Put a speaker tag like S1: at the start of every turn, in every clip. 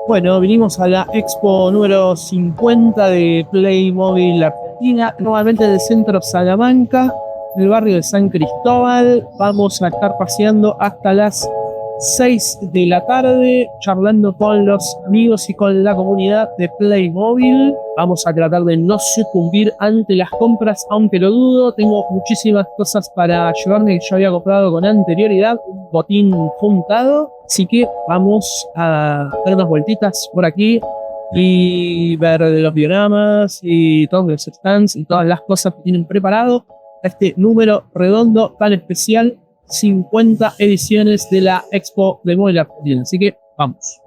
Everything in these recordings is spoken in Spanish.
S1: Bueno, vinimos a la expo número 50 de Playmobil Argentina, nuevamente del centro Salamanca, del barrio de San Cristóbal. Vamos a estar paseando hasta las 6 de la tarde, charlando con los amigos y con la comunidad de Playmobil. Vamos a tratar de no sucumbir ante las compras, aunque lo dudo. Tengo muchísimas cosas para llevarme que yo había comprado con anterioridad, un botín juntado. Así que vamos a dar unas vueltitas por aquí y ver los dioramas y todos los stands y todas las cosas que tienen preparado a este número redondo tan especial, 50 ediciones de la Expo de Playmobil Argentina. Así que vamos.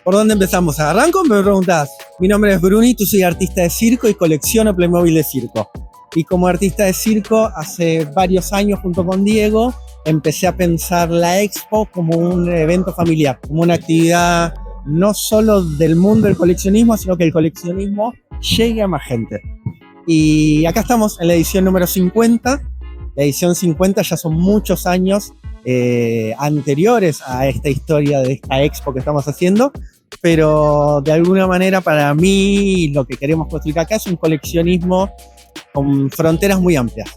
S2: ¿Por dónde empezamos? ¿Arranco o me preguntás? Mi nombre es Brunito, soy artista de circo y colecciono Playmobil de circo. Y como artista de circo, hace varios años junto con Diego, empecé a pensar la Expo como un evento familiar, como una actividad no solo del mundo del coleccionismo, sino que el coleccionismo llegue a más gente. Y acá estamos en la edición número 50. La edición 50 ya son muchos años anteriores a esta historia de esta Expo que estamos haciendo, pero de alguna manera para mí lo que queremos construir acá es un coleccionismo con fronteras muy amplias,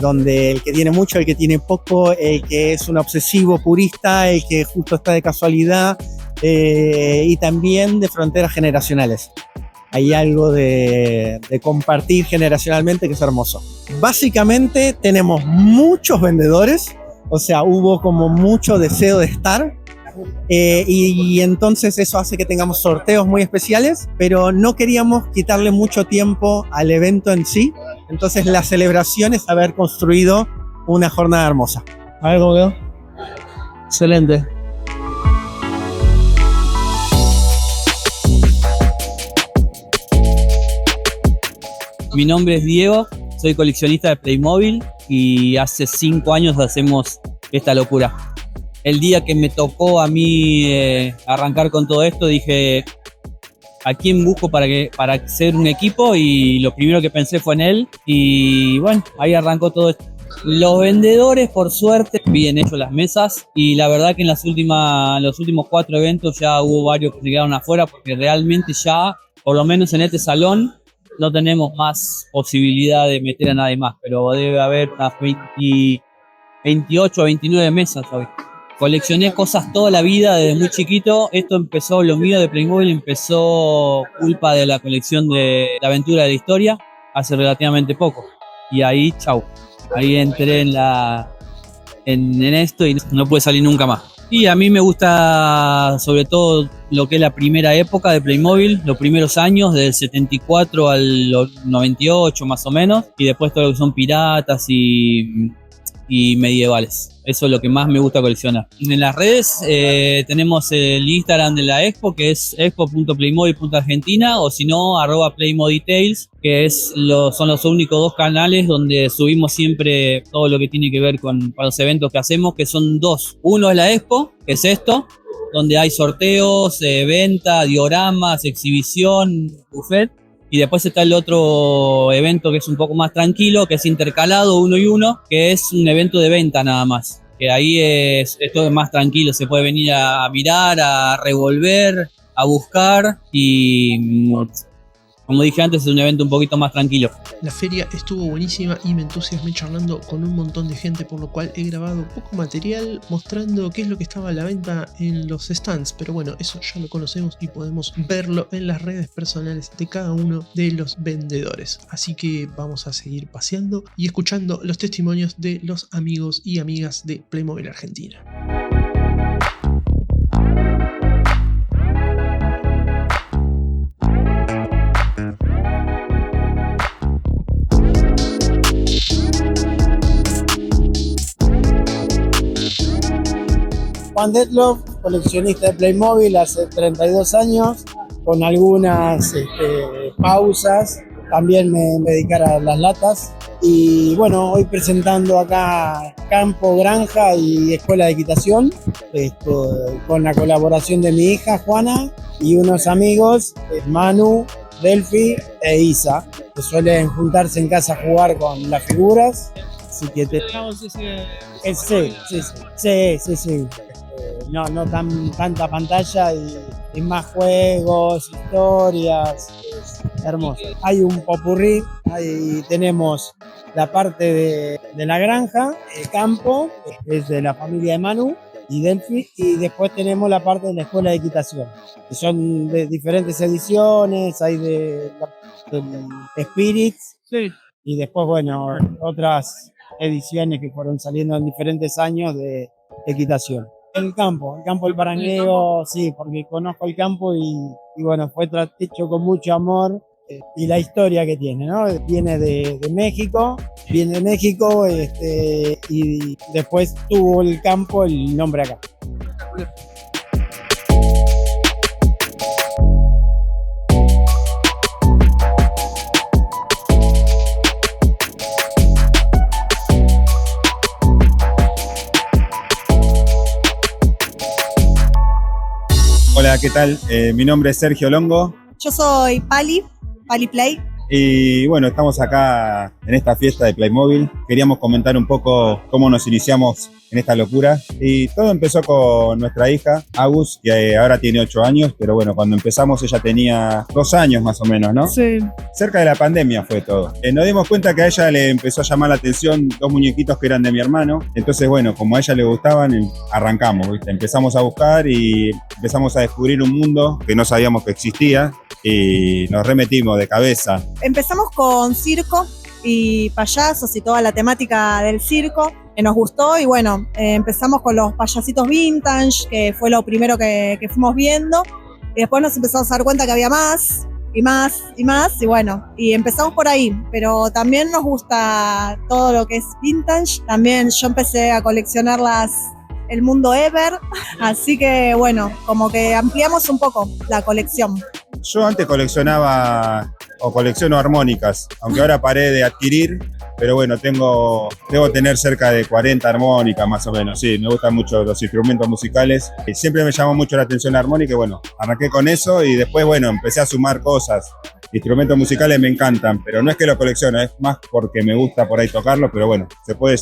S2: donde el que tiene mucho, el que tiene poco, el que es un obsesivo purista, el que justo está de casualidad, y también de fronteras generacionales. Hay algo de compartir generacionalmente que es hermoso. Básicamente tenemos muchos vendedores, o sea, hubo como mucho deseo de estar, y entonces eso hace que tengamos sorteos muy especiales, pero no queríamos quitarle mucho tiempo al evento en sí. Entonces la celebración es haber construido una jornada hermosa.
S1: A ver cómo quedó. Excelente.
S3: Mi nombre es Diego, soy coleccionista de Playmobil y hace 5 años hacemos esta locura. El día que me tocó a mí arrancar con todo esto, dije, ¿a quién busco para hacer un equipo? Y lo primero que pensé fue en él. Y bueno, ahí arrancó todo esto. Los vendedores, por suerte, bien hecho las mesas. Y la verdad que en los últimos 4 eventos ya hubo varios que se quedaron afuera, porque realmente ya, por lo menos en este salón, no tenemos más posibilidad de meter a nadie más. Pero debe haber unas 28 o 29 mesas hoy. Coleccioné cosas toda la vida, desde muy chiquito. Esto empezó, lo mío de Playmobil empezó culpa de la colección de La Aventura de la Historia, hace relativamente poco. Y ahí, chau. Ahí entré en esto y no pude salir nunca más. Y a mí me gusta sobre todo lo que es la primera época de Playmobil, los primeros años, del 74 al 98 más o menos. Y después todo lo que son piratas y medievales. Eso es lo que más me gusta coleccionar. En las redes tenemos el Instagram de la Expo, que es expo.playmobil.argentina, o si no, @PlayModDetails, que son los únicos 2 canales donde subimos siempre todo lo que tiene que ver con los eventos que hacemos, que son 2. Uno es la Expo, que es esto, donde hay sorteos, venta, dioramas, exhibición, buffet. Y después está el otro evento que es un poco más tranquilo, que es intercalado 1 y 1, que es un evento de venta nada más. Que ahí esto es más tranquilo, se puede venir a mirar, a revolver, a buscar y, como dije antes, es un evento un poquito más tranquilo.
S4: La feria estuvo buenísima y me entusiasmé charlando con un montón de gente, por lo cual he grabado poco material mostrando qué es lo que estaba a la venta en los stands, pero bueno, eso ya lo conocemos y podemos verlo en las redes personales de cada uno de los vendedores. Así que vamos a seguir paseando y escuchando los testimonios de los amigos y amigas de Playmobil Argentina.
S2: Juan Detloff, coleccionista de Playmobil hace 32 años, con algunas pausas. También me dediqué a las latas. Y bueno, hoy presentando acá Campo, Granja y Escuela de Equitación, con la colaboración de mi hija Juana y unos amigos, Manu Delphi e Isa, que suelen juntarse en casa a jugar con las figuras. Así que sí. No tanta pantalla y más juegos, historias. Es hermoso. Hay un popurrí, ahí tenemos la parte de la granja, el campo, que es de la familia de Manu y Delphi, y después tenemos la parte de la escuela de equitación, que son de diferentes ediciones, hay de Spirits,
S1: Sí.
S2: y después, bueno, otras ediciones que fueron saliendo en diferentes años de equitación. El campo del Parangueo, sí, porque conozco el campo y bueno, fue hecho con mucho amor y la historia que tiene, ¿no? Viene de México, y después tuvo el campo el nombre acá.
S5: Hola, ¿qué tal? Mi nombre es Sergio Longo
S6: Yo soy Pali Play.
S5: y bueno, estamos acá en esta fiesta de Playmobil. Queríamos comentar un poco cómo nos iniciamos en esta locura y todo empezó con nuestra hija, Agus, que ahora tiene 8 años, pero bueno, cuando empezamos ella tenía 2 años más o menos, ¿no?
S1: Sí.
S5: Cerca de la pandemia fue todo. Nos dimos cuenta que a ella le empezó a llamar la atención 2 muñequitos que eran de mi hermano. Entonces, bueno, como a ella le gustaban, arrancamos, ¿viste? Empezamos a buscar y empezamos a descubrir un mundo que no sabíamos que existía y nos remetimos de cabeza.
S6: Empezamos con circo y payasos y toda la temática del circo. Nos gustó y bueno, empezamos con los payasitos vintage, que fue lo primero que fuimos viendo. Y después nos empezamos a dar cuenta que había más y más y más. Y bueno, y empezamos por ahí. Pero también nos gusta todo lo que es vintage. También yo empecé a coleccionarlas el mundo Ever. Así que bueno, como que ampliamos un poco la colección.
S5: Yo antes coleccionaba o colecciono armónicas, aunque ahora paré de adquirir, pero bueno, debo tener cerca de 40 armónicas más o menos. Sí, me gustan mucho los instrumentos musicales. Y siempre me llamó mucho la atención la armónica y bueno, arranqué con eso y después, bueno, empecé a sumar cosas. Instrumentos musicales me encantan, pero no es que lo colecciono, es más porque me gusta por ahí tocarlo, pero bueno, se puede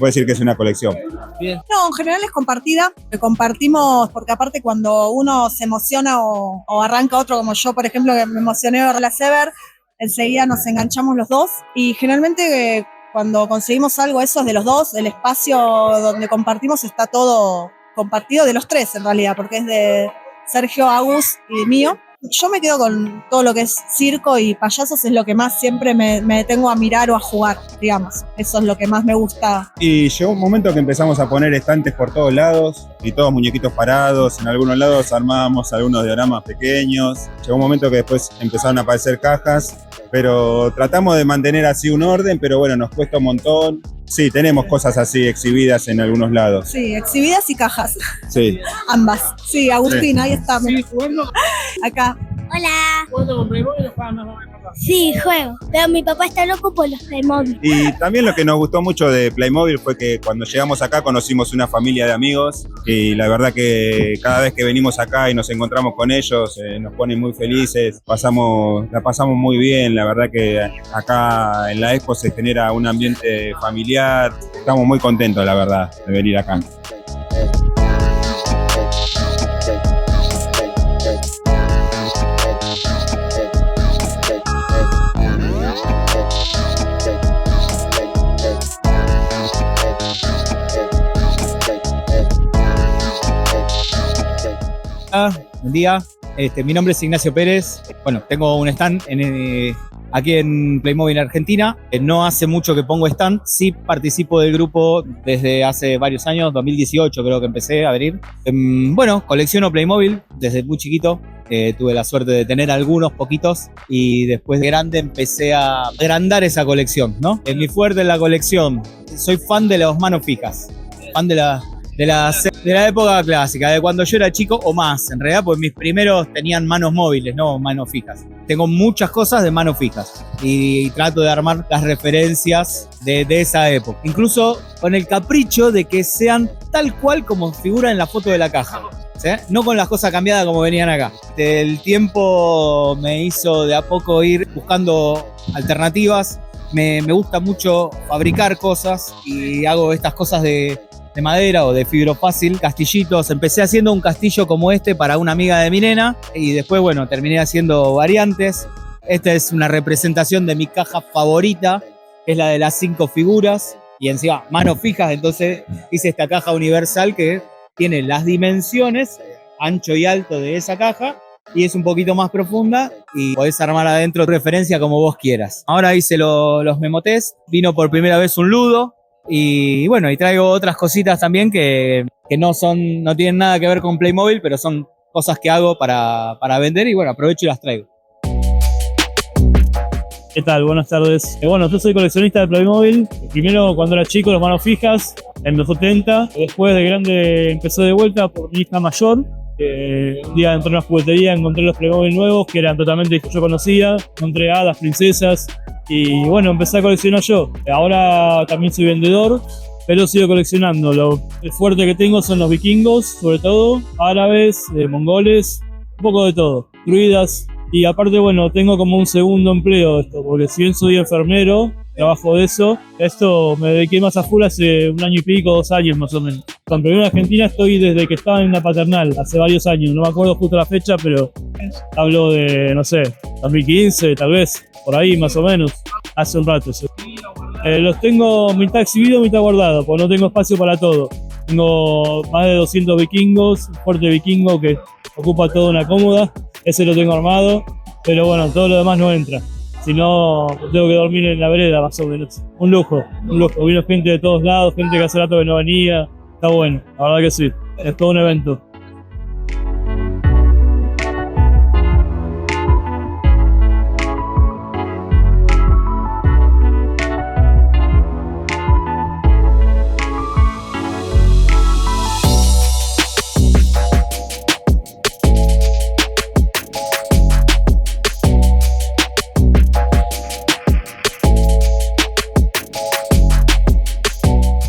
S5: decir que es una colección.
S1: Bien.
S6: No, en general es compartida. Compartimos, porque aparte cuando uno se emociona o arranca otro, como yo, por ejemplo, que me emocioné de ver la Sever, enseguida nos enganchamos los dos. Y generalmente cuando conseguimos algo, eso es de los dos, el espacio donde compartimos está todo compartido de los tres en realidad, porque es de Sergio, Agus y mío. Yo me quedo con todo lo que es circo y payasos, es lo que más siempre me detengo a mirar o a jugar, digamos. Eso es lo que más me gusta.
S5: Y llegó un momento que empezamos a poner estantes por todos lados y todos muñequitos parados. En algunos lados armábamos algunos dioramas pequeños. Llegó un momento que después empezaron a aparecer cajas, pero tratamos de mantener así un orden, pero bueno, nos cuesta un montón. Sí, tenemos cosas así exhibidas en algunos lados.
S6: Sí, exhibidas y cajas.
S5: Sí.
S6: Ambas. Sí, Agustín,
S5: Sí.
S6: ahí está.
S1: ¿Sí jugando?
S6: Acá.
S7: Hola.
S1: ¿Jugando con Playmobil o jugando con papá?
S7: Sí, juego. Pero mi papá está loco por los Playmobil.
S5: Y también lo que nos gustó mucho de Playmobil fue que cuando llegamos acá conocimos una familia de amigos y la verdad que cada vez que venimos acá y nos encontramos con ellos nos ponen muy felices, la pasamos muy bien, la verdad que acá en la Expo se genera un ambiente familiar, estamos muy contentos la verdad de venir acá.
S8: Buen día, mi nombre es Ignacio Pérez. Bueno, tengo un stand aquí en Playmobil Argentina. No hace mucho que pongo stand, sí participo del grupo desde hace varios años, 2018 creo que empecé a abrir. Bueno, colecciono Playmobil desde muy chiquito. Tuve la suerte de tener algunos poquitos y después de grande empecé a agrandar esa colección, ¿no? Es mi fuerte en la colección. Soy fan de las manos fijas, fan de de la época clásica, de cuando yo era chico o más, en realidad, pues mis primeros tenían manos móviles, no manos fijas. Tengo muchas cosas de manos fijas y trato de armar las referencias de esa época. Incluso con el capricho de que sean tal cual como figura en la foto de la caja. ¿Sí? No con las cosas cambiadas como venían acá. El tiempo me hizo de a poco ir buscando alternativas. Me gusta mucho fabricar cosas y hago estas cosas de madera o de fibro fácil, castillitos. Empecé haciendo un castillo como este para una amiga de mi nena y después, bueno, terminé haciendo variantes. Esta es una representación de mi caja favorita, que es la de las 5 figuras y encima manos fijas. Entonces hice esta caja universal que tiene las dimensiones, ancho y alto de esa caja, y es un poquito más profunda y podés armar adentro referencia como vos quieras. Ahora hice los memotest, vino por primera vez un ludo y bueno, y traigo otras cositas también que no tienen nada que ver con Playmobil, pero son cosas que hago para vender y bueno, aprovecho y las traigo.
S9: ¿Qué tal? Buenas tardes. Bueno, yo soy coleccionista de Playmobil. Primero, cuando era chico, las manos fijas, en los 70. Después de grande empecé de vuelta por mi hija mayor. Un día entré a una juguetería, encontré los Playmobil nuevos, que eran totalmente que yo conocía. Encontré hadas, princesas. Y bueno, empecé a coleccionar yo. Ahora también soy vendedor, pero sigo coleccionando. Lo fuerte que tengo son los vikingos, sobre todo, árabes, mongoles, un poco de todo. Druidas. Y aparte, bueno, tengo como un segundo empleo esto, porque si bien soy enfermero, trabajo de eso, esto me dediqué más a full hace 1 año y pico, 2 años más o menos. Con Primero en Argentina estoy desde que estaba en la paternal, hace varios años, no me acuerdo justo la fecha, pero hablo de, no sé, 2015 tal vez, por ahí más o menos, hace un rato. Sí. Los tengo mitad exhibido, mitad guardado, porque no tengo espacio para todo. Tengo más de 200 vikingos, un fuerte vikingo que ocupa toda una cómoda. Ese lo tengo armado, pero bueno, todo lo demás no entra. Si no, tengo que dormir en la vereda más o menos. Un lujo, un lujo. Vino gente de todos lados, gente que hace rato que no venía. Está bueno, la verdad que sí. Es todo un evento.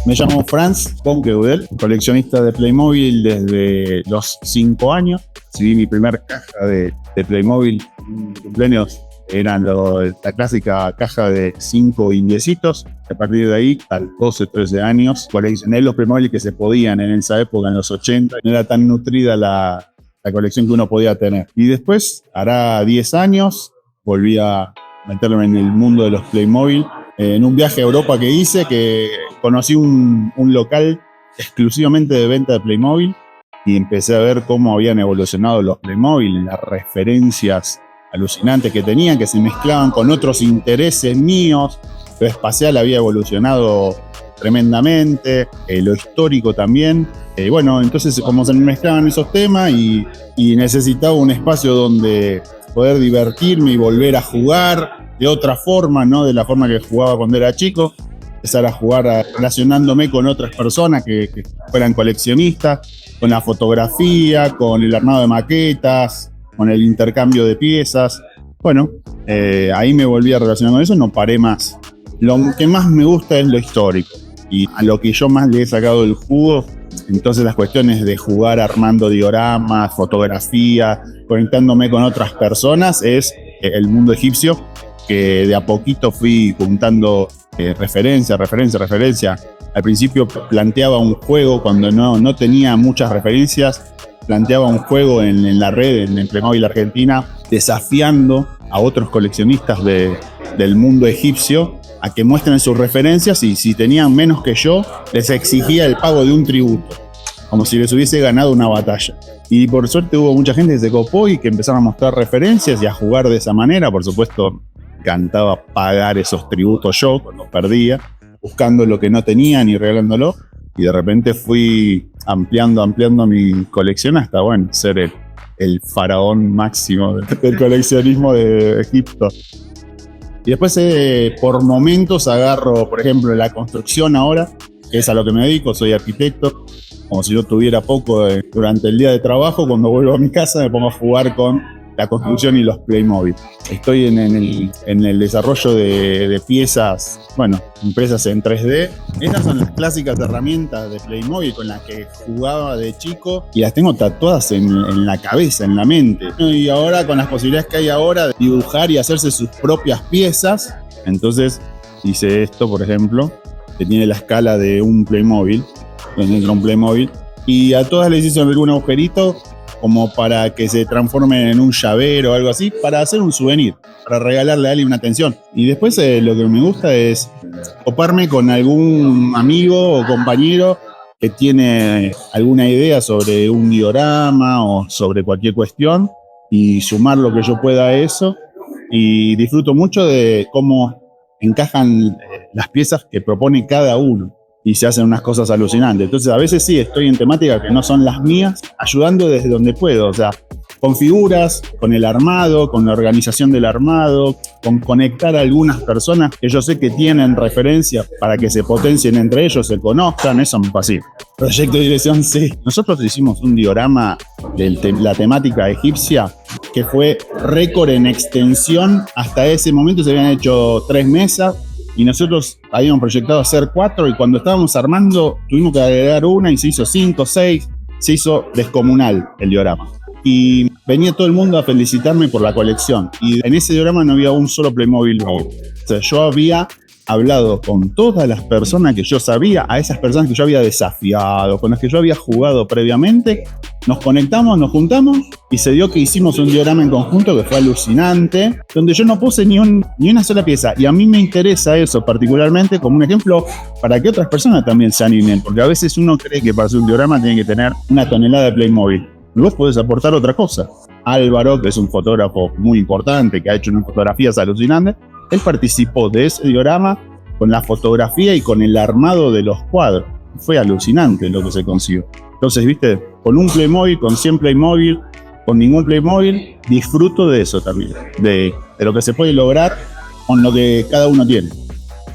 S5: Me llamo Franz von Keudel, coleccionista de Playmobil desde los 5 años. Recibí mi primer caja de Playmobil en mi cumpleaños. Eran la clásica caja de 5 indiecitos. A partir de ahí, a los 12, 13 años, coleccioné los Playmobil que se podían en esa época, en los 80. No era tan nutrida la colección que uno podía tener. Y después, hará 10 años, volví a meterme en el mundo de los Playmobil. En un viaje a Europa que hice, que conocí un local exclusivamente de venta de Playmobil y empecé a ver cómo habían evolucionado los Playmobil, las referencias alucinantes que tenían, que se mezclaban con otros intereses míos. Lo espacial había evolucionado tremendamente, lo histórico también. Bueno, entonces como se mezclaban esos temas y necesitaba un espacio donde poder divertirme y volver a jugar de otra forma, no de la forma que jugaba cuando era chico. Empezar a jugar relacionándome con otras personas que fueran coleccionistas, con la fotografía, con el armado de maquetas, con el intercambio de piezas. Bueno, ahí me volví a relacionar con eso, no paré más. Lo que más me gusta es lo histórico y a lo que yo más le he sacado el jugo. Entonces las cuestiones de jugar armando dioramas, fotografía, conectándome con otras personas es el mundo egipcio, que de a poquito fui juntando referencia. Al principio planteaba un juego cuando no tenía muchas referencias, planteaba un juego en la red, en Playmobil Argentina, desafiando a otros coleccionistas del mundo egipcio a que muestren sus referencias y si tenían menos que yo, les exigía el pago de un tributo, como si les hubiese ganado una batalla. Y por suerte hubo mucha gente que se copó y que empezaron a mostrar referencias y a jugar de esa manera. Por supuesto, encantaba pagar esos tributos yo cuando perdía, buscando lo que no tenían y regalándolo. Y de repente fui ampliando mi colección hasta, bueno, ser el faraón máximo del coleccionismo de Egipto. Y después, por momentos, agarro, por ejemplo, la construcción ahora, que es a lo que me dedico, soy arquitecto. como si yo tuviera poco durante el día de trabajo. Cuando vuelvo a mi casa me pongo a jugar con la construcción y los Playmobil. Estoy en el desarrollo de piezas, bueno, impresas en 3D. Estas son las clásicas herramientas de Playmobil con las que jugaba de chico y las tengo tatuadas en la cabeza, en la mente. Y ahora, con las posibilidades que hay ahora de dibujar y hacerse sus propias piezas, entonces hice esto, por ejemplo, que tiene la escala de un Playmobil, donde entra un Playmobil, y a todas les hice algún agujerito como para que se transformen en un llavero o algo así, para hacer un souvenir, para regalarle a alguien una atención. Y después lo que me gusta es toparme con algún amigo o compañero que tiene alguna idea sobre un diorama o sobre cualquier cuestión y sumar lo que yo pueda a eso. Y disfruto mucho de cómo encajan las piezas que propone cada uno. Y se hacen unas cosas alucinantes. Entonces a veces sí, estoy en temáticas que no son las mías, ayudando desde donde puedo, o sea, con figuras, con el armado, con la organización del armado, con conectar a algunas personas que yo sé que tienen referencia para que se potencien entre ellos, se conozcan, eso me fascina. Proyecto de dirección, sí. Nosotros hicimos un diorama de la temática egipcia que fue récord en extensión. Hasta ese momento se habían hecho 3 mesas. Y nosotros habíamos proyectado hacer 4 y cuando estábamos armando tuvimos que agregar una y se hizo 5, 6, se hizo descomunal el diorama. Y venía todo el mundo a felicitarme por la colección. Y en ese diorama no había un solo Playmobil nuevo. O sea, yo había hablado con todas las personas que yo sabía, a esas personas que yo había desafiado, con las que yo había jugado previamente. Nos conectamos, nos juntamos y se dio que hicimos un diorama en conjunto que fue alucinante, donde yo no puse ni una sola pieza. Y a mí me interesa eso particularmente como un ejemplo para que otras personas también se animen, porque a veces uno cree que para hacer un diorama tiene que tener 1 tonelada de Playmobil. Y vos podés aportar otra cosa. Álvaro, que es un fotógrafo muy importante, que ha hecho unas fotografías alucinantes, él participó de ese diorama con la fotografía y con el armado de los cuadros. Fue alucinante lo que se consiguió. Entonces, viste, con un Playmobil, con 100 Playmobil, con ningún Playmobil, disfruto de eso también, de lo que se puede lograr con lo que cada uno tiene.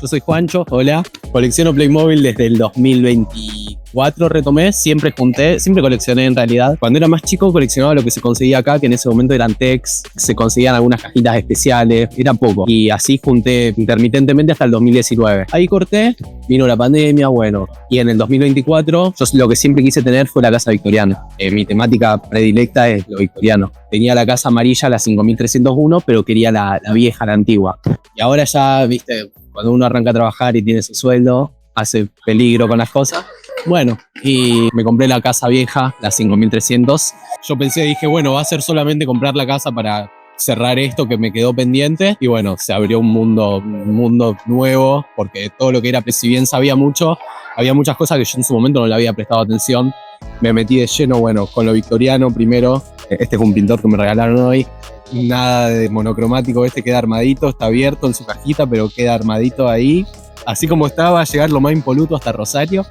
S10: Yo soy Juancho, hola. Colecciono Playmobil desde el 2024, retomé, siempre coleccioné en realidad. Cuando era más chico coleccionaba lo que se conseguía acá, que en ese momento eran techs, se conseguían algunas cajitas especiales, era poco. Y así junté intermitentemente hasta el 2019. Ahí corté, vino la pandemia, bueno. Y en el 2024, yo lo que siempre quise tener fue la casa victoriana. Mi temática predilecta es lo victoriano. Tenía la casa amarilla, la 5301, pero quería la vieja, la antigua. Y ahora ya, viste, cuando uno arranca a trabajar y tiene su sueldo, hace peligro con las cosas. Bueno, y me compré la casa vieja, la 5300. Yo dije, bueno, va a ser solamente comprar la casa para cerrar esto que me quedó pendiente. Y bueno, se abrió un mundo nuevo, porque todo lo que era, si bien sabía mucho, había muchas cosas que yo en su momento no le había prestado atención. Me metí de lleno, bueno, con lo victoriano primero. Este es un pintor que me regalaron hoy. Nada de monocromático, queda armadito, está abierto en su cajita, pero queda armadito ahí. Así como estaba, a llegar lo más impoluto hasta Rosario.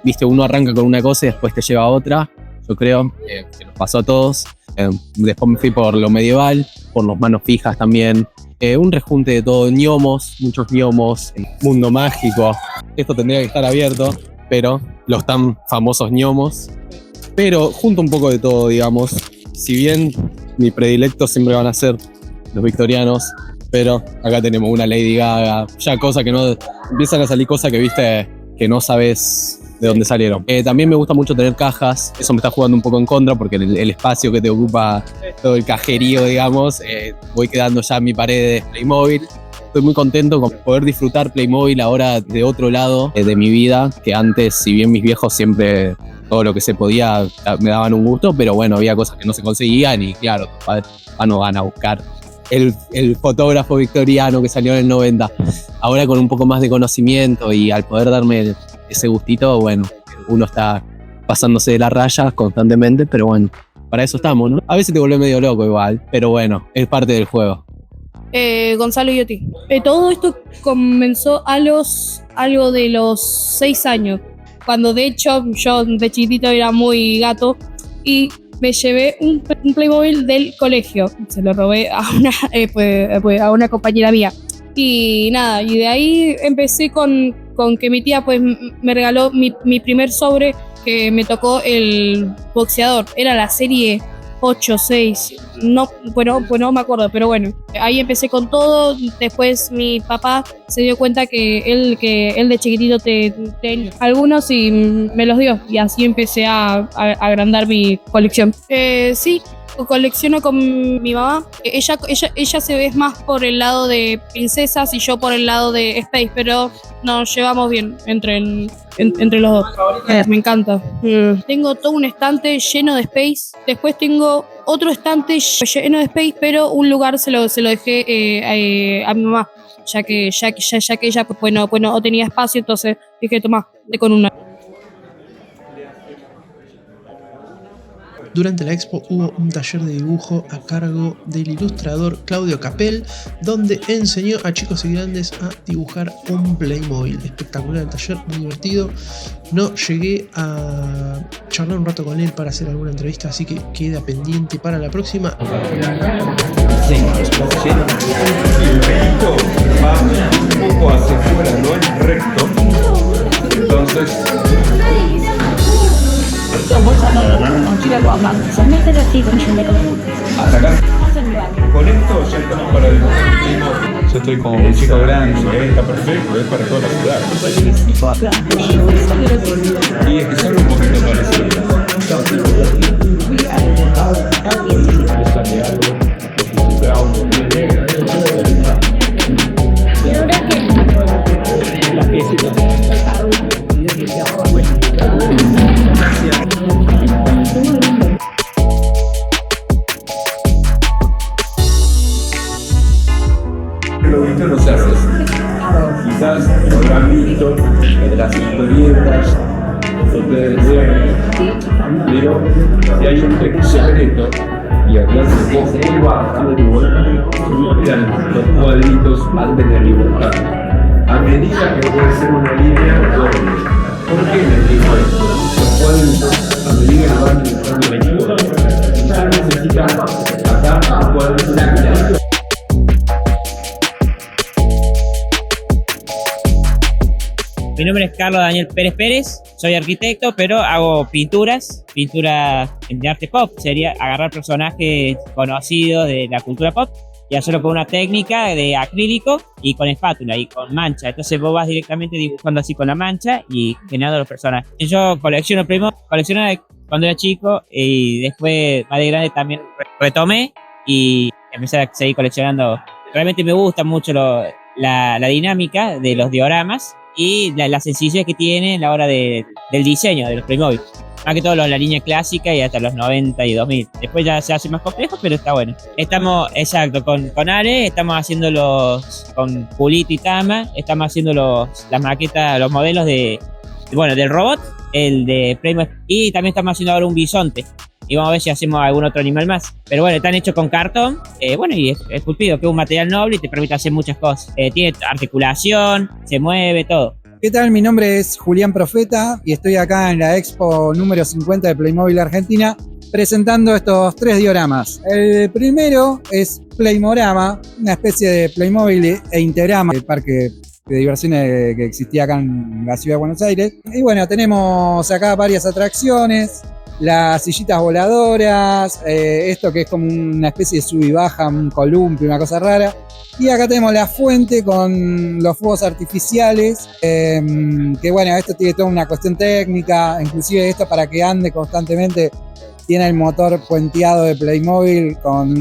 S10: Viste, uno arranca con una cosa y después te lleva a otra. Yo creo que nos pasó a todos. Después me fui por lo medieval, por los manos fijas también. Un rejunte de todo, ñomos, muchos ñomos, mundo mágico. Esto tendría que estar abierto, pero los tan famosos ñomos. Pero junto un poco de todo, digamos. Si bien mis predilectos siempre van a ser los victorianos, pero acá tenemos una Lady Gaga, ya cosas que no, empiezan a salir cosas que viste que no sabes de dónde salieron. También me gusta mucho tener cajas, eso me está jugando un poco en contra porque el espacio que te ocupa todo el cajerío, digamos, voy quedando ya en mi pared de Playmobil. Estoy muy contento con poder disfrutar Playmobil ahora de otro lado de mi vida, que antes, si bien mis viejos siempre todo lo que se podía me daban un gusto, pero bueno, había cosas que no se conseguían y claro, tus padres no van a buscar el fotógrafo victoriano que salió en el 90. Ahora con un poco más de conocimiento y al poder darme ese gustito, bueno, uno está pasándose de la raya constantemente, pero bueno, para eso estamos, ¿no? A veces te vuelve medio loco igual, pero bueno, es parte del juego.
S11: Gonzalo Iotti. Todo esto comenzó algo de los 6 años, cuando de hecho yo de chiquitito era muy gato y me llevé un Playmobil del colegio. Se lo robé a una compañera mía. Y nada, y de ahí empecé con que mi tía pues me regaló mi primer sobre que me tocó el boxeador. Era la serie 8, 6, no, bueno, pues no me acuerdo, pero bueno, ahí empecé con todo. Después mi papá se dio cuenta que él de chiquitito tenía algunos y me los dio, y así empecé a agrandar mi colección. Sí, colecciono con mi mamá. Ella se ve más por el lado de princesas y yo por el lado de Space, pero nos llevamos bien entre los dos. Me encanta. Tengo todo un estante lleno de Space. Después tengo otro estante lleno de Space, pero un lugar se lo dejé a mi mamá, ya que ella pues no tenía espacio, entonces dije, tomá, de con una.
S4: Durante la expo hubo un taller de dibujo a cargo del ilustrador Claudio Capel, donde enseñó a chicos y grandes a dibujar un Playmobil. Espectacular el taller, muy divertido. No llegué a charlar un rato con él para hacer alguna entrevista, así que queda pendiente para la próxima.
S12: El pelito va un poco hacia afuera, no es recto. Entonces... Hasta acá. Con esto ya estamos para el... Yo estoy con un chico grande. Está perfecto, es para toda la ciudad. Y es que son un poquito Lo visto en los cerros. Quizás lo han visto en las historietas, ustedes ven, pero si hay un secreto, y acá se pone muy baja, miran los cuadritos antes de dibujar. A medida que puede ser una línea doble. ¿Por qué les digo esto? Los cuadritos, a medida que van dibujando la historia, quizás necesitan acá un cuadrito lápiz.
S13: Mi nombre es Carlos Daniel Pérez Pérez, soy arquitecto, pero hago pinturas de arte pop. Sería agarrar personajes conocidos de la cultura pop y hacerlo con una técnica de acrílico y con espátula y con mancha. Entonces vos vas directamente dibujando así con la mancha y generando los personajes. Yo colecciono cuando era chico y después más de grande también retomé y empecé a seguir coleccionando. Realmente me gusta mucho la dinámica de los dioramas y la sencillez que tiene a la hora del diseño de los Playmobil. Más que todo la línea clásica y hasta los 90 y 2000. Después ya se hace más complejo, pero está bueno. Estamos, exacto, con Ale, estamos haciendo con Pulito y Tama, estamos haciendo las maquetas, los modelos del robot, el de Playmobil, y también estamos haciendo ahora un bisonte. Y vamos a ver si hacemos algún otro animal más. Pero bueno, están hechos con cartón, y es esculpido, que es un material noble y te permite hacer muchas cosas. Tiene articulación, se mueve, todo.
S14: ¿Qué tal? Mi nombre es Julián Profeta y estoy acá en la expo número 50 de Playmobil Argentina presentando estos 3 dioramas. El primero es Playmorama, una especie de Playmobil e Interama, el parque de diversiones que existía acá en la ciudad de Buenos Aires. Y bueno, tenemos acá varias atracciones, las sillitas voladoras, esto que es como una especie de sub y baja, un columpio, una cosa rara. Y acá tenemos la fuente con los fuegos artificiales, que bueno, esto tiene toda una cuestión técnica, inclusive esto para que ande constantemente tiene el motor puenteado de Playmobil con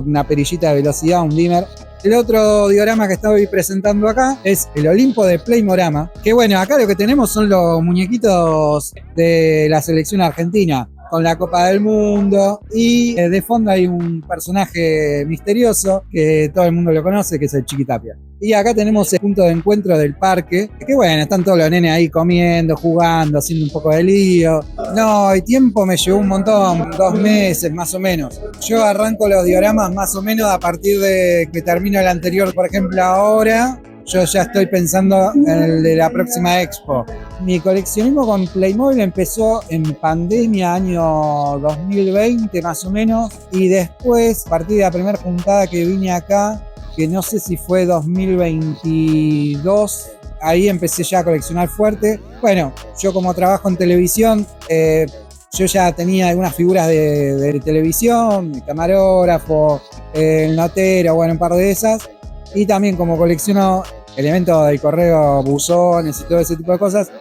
S14: una perillita de velocidad, un dimmer. El otro diorama que estoy presentando acá es el Olimpo de Playmorama, que bueno, acá lo que tenemos son los muñequitos de la selección argentina, con la Copa del Mundo, y de fondo hay un personaje misterioso que todo el mundo lo conoce, que es el Chiquitapia. Y acá tenemos el punto de encuentro del parque, que bueno, están todos los nenes ahí comiendo, jugando, haciendo un poco de lío. No, el tiempo me llevó un montón, 2 meses más o menos. Yo arranco los dioramas más o menos a partir de que termino el anterior, por ejemplo ahora. Yo ya estoy pensando en el de la próxima expo. Mi coleccionismo con Playmobil empezó en pandemia, año 2020 más o menos, y después, a partir de la primera juntada que vine acá, que no sé si fue 2022 ahí empecé ya a coleccionar fuerte. Bueno, yo como trabajo en televisión, yo ya tenía algunas figuras de televisión, el camarógrafo, el notero, bueno, un par de esas. Y también como colecciono elementos del correo, buzones y todo ese tipo de cosas,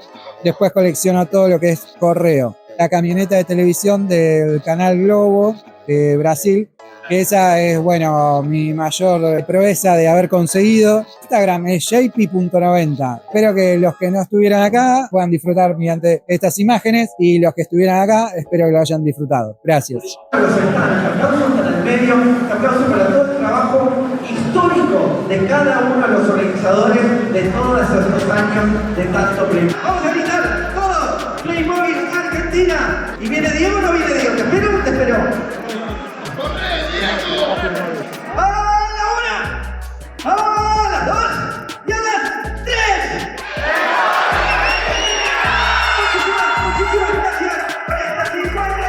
S14: después colecciono todo lo que es correo. La camioneta de televisión del canal Globo de Brasil, que esa es, bueno, mi mayor proeza de haber conseguido. Instagram es jp.90. Espero que los que no estuvieran acá puedan disfrutar mediante estas imágenes y los que estuvieran acá, espero que lo hayan disfrutado. Gracias.
S15: Aplausos para el medio, aplausos para todo el trabajo histórico de cada uno de los organizadores de todos estos años de tanto Playmobil. Vamos a gritar todos, Playmobil Argentina. ¿Y viene Diego o no viene Diego? ¿Te espero o te espero? ¡A la 1! ¡A las 2! ¡Y a las 3! Muchísimas gracias por esta 50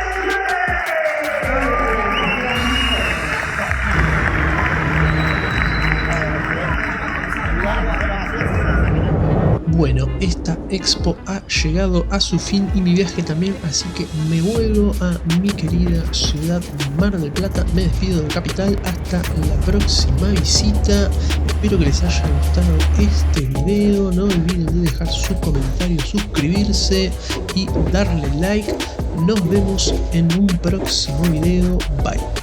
S4: Bueno, esta expo ha llegado a su fin y mi viaje también, así que me vuelvo a mi querida ciudad Mar del Plata. Me despido de Capital hasta la próxima visita. Espero que les haya gustado este video. No olviden de dejar su comentario, suscribirse y darle like. Nos vemos en un próximo video. Bye.